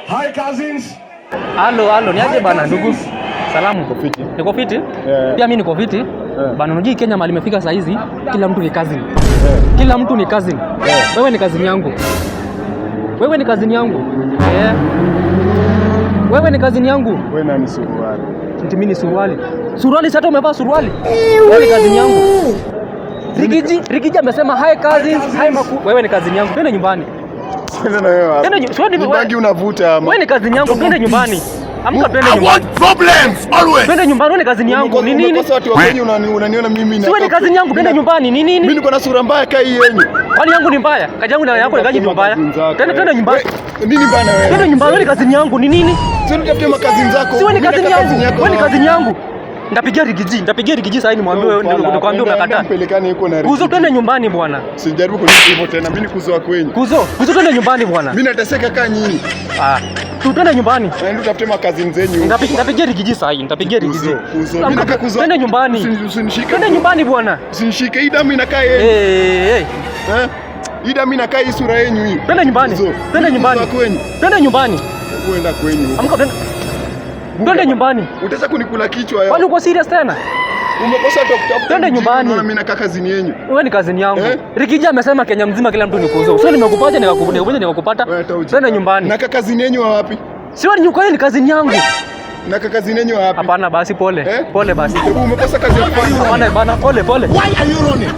Hi cousins. Halo, niaje bana ndugu? Salamu. Niko fiti? Yeah. Pia mimi niko fiti. Yeah. Bana unajui Kenya mali imefika saa hizi, kila mtu ni cousin. Kila mtu ni cousin. Wewe ni cousin yangu. Wewe ni cousin yangu. Wewe ni cousin yangu. Wewe nani suruali? Mimi ni suruali. Suruali sasa umevaa suruali. Wewe ni cousin yangu. Rigiji amesema hi cousins, hi maku. Wewe ni cousin yangu. Twende nyumbani. Twende na wewe hapo. Ni bangi unavuta ama? Wewe ni cousin yangu, twende nyumbani. Amka twende nyumbani. I want problems always. Twende nyumbani, wewe ni cousin yangu. Ni nini? Sasa watu wa Kenya unaniona mimi na. Wewe ni cousin yangu, twende nyumbani. Ni nini? Mimi niko na sura mbaya kai yenyu. Kwani yangu ni mbaya? Kaji yangu na yako kaji ni mbaya. Twende nyumbani. Nini bana wewe? Twende nyumbani, wewe ni cousin yangu. Ni nini? Sio nitafute makazini zako. Wewe ni cousin yangu. Wewe ni cousin yangu. Ndapigia Rigiji sasa ni mwambie wewe ndio nikwambia umekataa. Mpelekane yuko na Rigiji. Kuzo twende nyumbani bwana. Sijaribu kunipa hivyo tena. Mimi ni kuzo wa kwenyu. Kuzo twende nyumbani bwana. Mimi nateseka kaa nyinyi. Twende nyumbani. Naenda utafute makazini zenyu. Ndapigia Rigiji sasa hivi. Ndapigia Rigiji. Kuzo. Mimi kuzo. Twende nyumbani. Usinishike. Twende nyumbani bwana. Usinishike. Hii damu inakaa yeye. Hii damu inakaa hii sura yenu hii. Twende nyumbani. Twende nyumbani. Twende nyumbani. Kwenda kwenyu. Amka twende nyumbani. Utaweza kunikula kichwa wewe. Kwani uko serious tena? Umekosa kutafuta. Twende nyumbani. Unaona mimi nakaa kazini yenu. Wewe ni kazini yangu. Rigiji amesema Kenya mzima kila mtu ni kuzo. Sio nimekupaja nikakupata. Twende nyumbani. Nakaa kazini yenu wapi? Sio ni kweli ni kazini yangu. Nakaa kazini yenu wapi? Hapana basi pole. Pole basi. Umekosa kazi ya kufanya. Hapana bana pole. Why are you running?